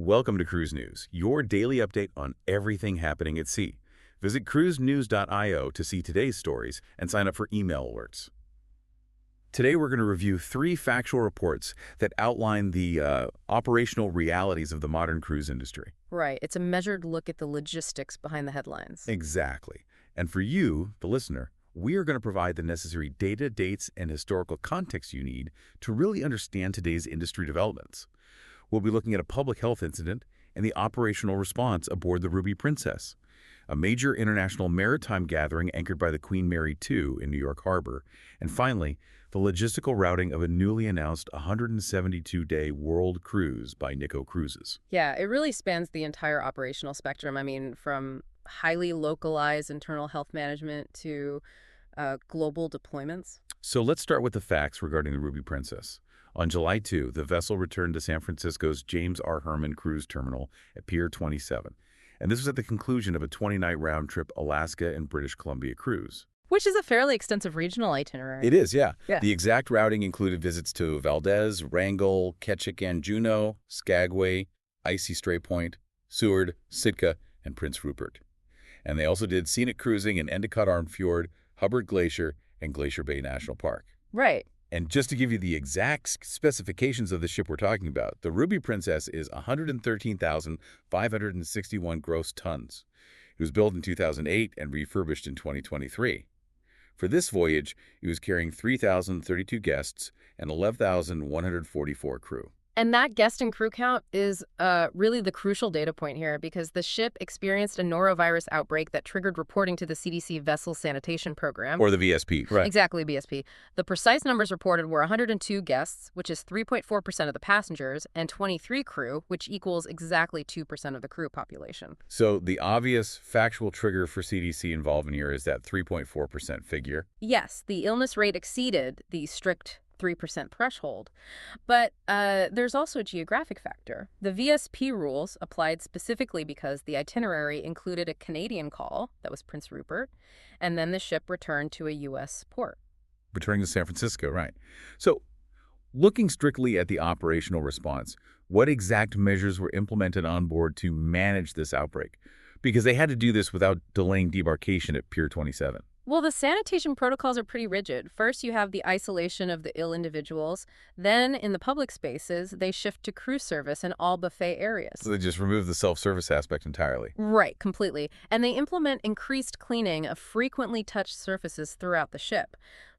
Welcome to Cruise News, your daily update on everything happening at sea. Visit cruisenews.io to see today's stories and sign up for email alerts. Today we're going to review 3 factual reports that outline the operational realities of the modern cruise industry. Right. It's a measured look at the logistics behind the headlines. Exactly. And for you, the listener, we are going to provide the necessary data, dates, and historical context you need to really understand today's industry developments. We'll be looking at a public health incident and the operational response aboard the Ruby Princess, a major international maritime gathering anchored by the Queen Mary II in New York Harbor, and finally, the logistical routing of a newly announced 172-day world cruise by Nicko Cruises. Yeah, it really spans the entire operational spectrum. I mean, from highly localized internal health management to global deployments. So let's start with the facts regarding the Ruby Princess. On July 2, the vessel returned to San Francisco's James R. Herman Cruise Terminal at Pier 27, and this was at the conclusion of a 20-night round-trip Alaska and British Columbia cruise. Which is a fairly extensive regional itinerary. It is, yeah. Yeah. The exact routing included visits to Valdez, Wrangell, Ketchikan, Juneau, Skagway, Icy Stray Point, Seward, Sitka, and Prince Rupert. And they also did scenic cruising in Endicott Arm Fjord, Hubbard Glacier, and Glacier Bay National Park. Right. And just to give you the exact specifications of the ship we're talking about, the Ruby Princess is 113,561 gross tons. It was built in 2008 and refurbished in 2023. For this voyage, it was carrying 3,032 guests and 11,144 crew. And that guest and crew count is really the crucial data point here because the ship experienced a norovirus outbreak that triggered reporting to the CDC Vessel Sanitation Program. Or the VSP, right. Exactly, VSP. The precise numbers reported were 102 guests, which is 3.4% of the passengers, and 23 crew, which equals exactly 2% of the crew population. So the obvious factual trigger for CDC involvement here is that 3.4% figure. Yes, the illness rate exceeded the strict 3% threshold. But there's also a geographic factor. The VSP rules applied specifically because the itinerary included a Canadian call, that was Prince Rupert, and then the ship returned to a U.S. port. Returning to San Francisco, right. So looking strictly at the operational response, what exact measures were implemented on board to manage this outbreak? Because they had to do this without delaying debarkation at Pier 27. Well, the sanitation protocols are pretty rigid. First, you have the isolation of the ill individuals. Then, in the public spaces, they shift to crew service in all buffet areas. So they just remove the self-service aspect entirely. Right, completely. And they implement increased cleaning of frequently touched surfaces throughout the ship.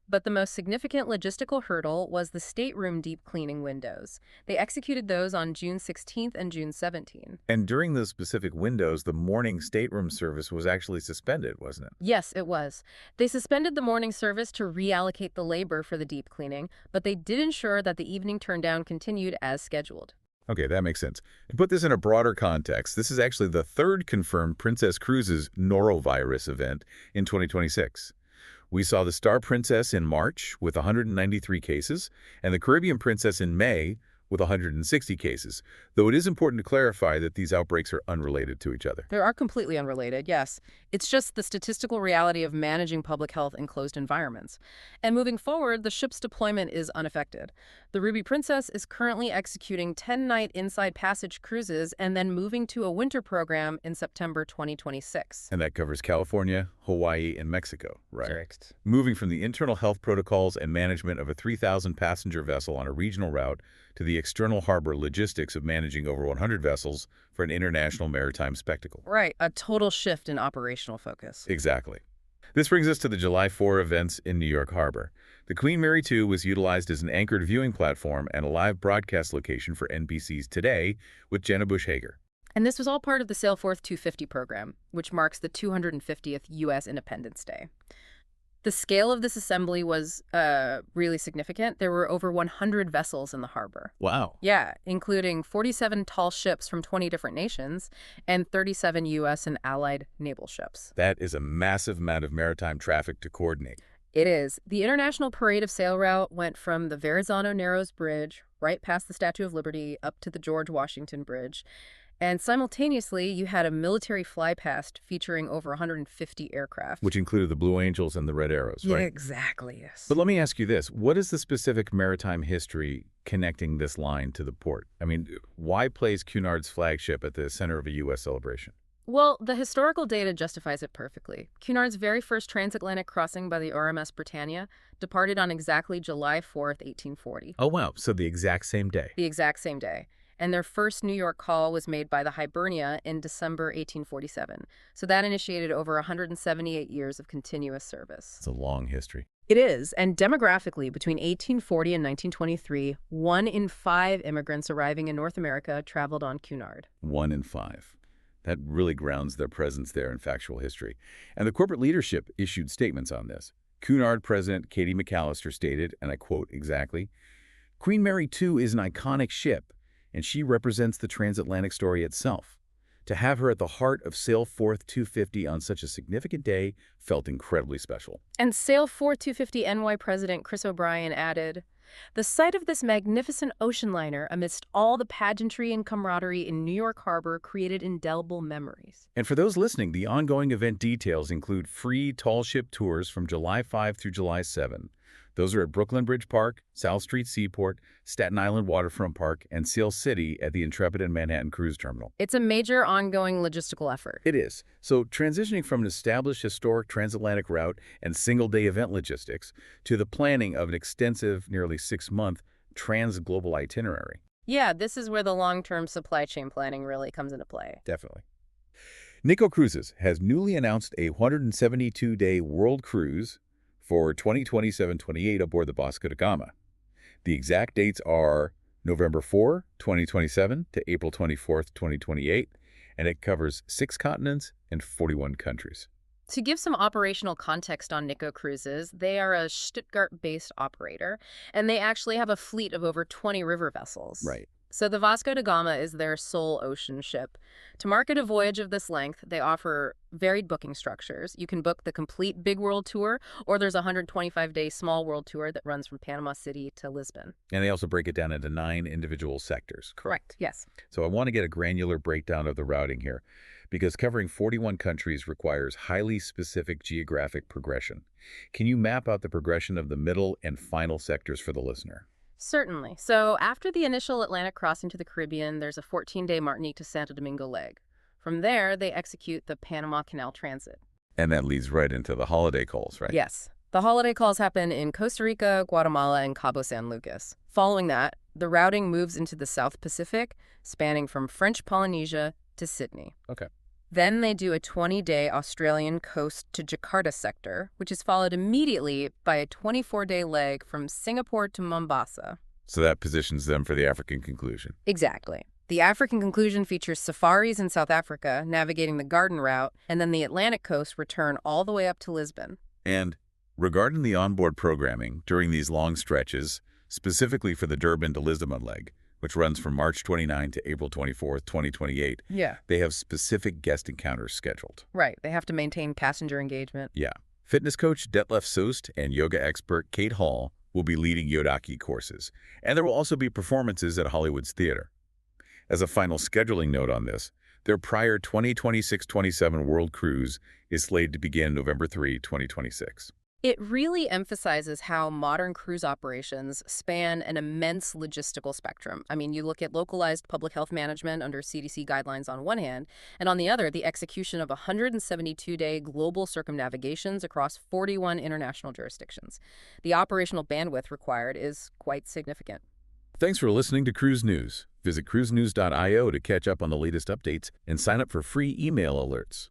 But the most significant logistical hurdle was the stateroom deep cleaning windows. They executed those on June 16th and June 17th. And during those specific windows, the morning stateroom service was actually suspended, wasn't it? Yes, it was. They suspended the morning service to reallocate the labor for the deep cleaning, but they did ensure that the evening turndown continued as scheduled. Okay, that makes sense. To put this in a broader context, this is actually the 3rd confirmed Princess Cruises norovirus event in 2026. We saw the Star Princess in March with 193 cases, and the Caribbean Princess in May with 160 cases, though it is important to clarify that these outbreaks are unrelated to each other. They are completely unrelated, yes. It's just the statistical reality of managing public health in closed environments. And moving forward, the ship's deployment is unaffected. The Ruby Princess is currently executing 10-night inside passage cruises and then moving to a winter program in September 2026. And that covers California, Hawaii, and Mexico, right? Correct. Moving from the internal health protocols and management of a 3,000-passenger vessel on a regional route to the external harbor logistics of managing over 100 vessels for an international maritime spectacle. Right, a total shift in operational focus. Exactly. This brings us to the July 4 events in New York Harbor. The Queen Mary II was utilized as an anchored viewing platform and a live broadcast location for NBC's Today with Jenna Bush Hager. And this was all part of the Sailforth 250 program, which marks the 250th U.S. Independence Day. The scale of this assembly was really significant. There were over 100 vessels in the harbor. Wow. Yeah, including 47 tall ships from 20 different nations and 37 U.S. and allied naval ships. That is a massive amount of maritime traffic to coordinate. It is. The International Parade of Sail route went from the Verrazano Narrows Bridge right past the Statue of Liberty up to the George Washington Bridge. And simultaneously, you had a military flypast featuring over 150 aircraft. Which included the Blue Angels and the Red Arrows, Yeah, right? exactly, yes. But let me ask you this. What is the specific maritime history connecting this line to the port? I mean, why place Cunard's flagship at the center of a U.S. celebration? Well, the historical data justifies it perfectly. Cunard's very first transatlantic crossing by the RMS Britannia departed on exactly July 4th, 1840. Oh, wow. So the exact same day. The exact same day. And their first New York call was made by the Hibernia in December 1847. So that initiated over 178 years of continuous service. It's a long history. It is, and demographically, between 1840 and 1923, 1 in 5 immigrants arriving in North America traveled on Cunard. 1 in 5. That really grounds their presence there in factual history. And the corporate leadership issued statements on this. Cunard President Katie McAllister stated, and I quote exactly, "Queen Mary II is an iconic ship, and she represents the transatlantic story itself. To have her at the heart of Sail Forth 250 on such a significant day felt incredibly special." And Sail Forth 250 NY President Chris O'Brien added, "The sight of this magnificent ocean liner amidst all the pageantry and camaraderie in New York Harbor created indelible memories." And for those listening, the ongoing event details include free tall ship tours from July 5 through July 7. Those are at Brooklyn Bridge Park, South Street Seaport, Staten Island Waterfront Park, and Seal City at the Intrepid and Manhattan Cruise Terminal. It's a major ongoing logistical effort. It is. So transitioning from an established historic transatlantic route and single-day event logistics to the planning of an extensive, nearly 6-month trans-global itinerary. Yeah, this is where the long-term supply chain planning really comes into play. Definitely. Nicko Cruises has newly announced a 172-day world cruise for 2027-28 aboard the Vasco da Gama. The exact dates are November 4, 2027 to April 24, 2028, and it covers 6 continents and 41 countries. To give some operational context on Nicko Cruises, they are a Stuttgart-based operator, and they actually have a fleet of over 20 river vessels. Right. So the Vasco da Gama is their sole ocean ship. To market a voyage of this length, they offer varied booking structures. You can book the complete big world tour, or there's a 125-day small world tour that runs from Panama City to Lisbon. And they also break it down into 9 individual sectors. Correct, yes. So I want to get a granular breakdown of the routing here, because covering 41 countries requires highly specific geographic progression. Can you map out the progression of the middle and final sectors for the listener? Certainly. So after the initial Atlantic crossing to the Caribbean, there's a 14-day Martinique to Santo Domingo leg. From there, they execute the Panama Canal Transit. And that leads right into the holiday calls, right? Yes. The holiday calls happen in Costa Rica, Guatemala, and Cabo San Lucas. Following that, the routing moves into the South Pacific, spanning from French Polynesia to Sydney. Okay. Then they do a 20-day Australian coast to Jakarta sector, which is followed immediately by a 24-day leg from Singapore to Mombasa. So that positions them for the African conclusion. Exactly. The African conclusion features safaris in South Africa, navigating the Garden Route, and then the Atlantic coast return all the way up to Lisbon. And regarding the onboard programming during these long stretches, specifically for the Durban to Lisbon leg, which runs from March 29 to April 24, 2028, Yeah. they have specific guest encounters scheduled. Right. They have to maintain passenger engagement. Yeah. Fitness coach Detlef Soest and yoga expert Kate Hall will be leading Yodaki courses, and there will also be performances at Hollywood's theater. As a final scheduling note on this, their prior 2026-27 World Cruise is slated to begin November 3, 2026. It really emphasizes how modern cruise operations span an immense logistical spectrum. I mean, you look at localized public health management under CDC guidelines on one hand, and on the other, the execution of 172-day global circumnavigations across 41 international jurisdictions. The operational bandwidth required is quite significant. Thanks for listening to Cruise News. Visit cruisenews.io to catch up on the latest updates and sign up for free email alerts.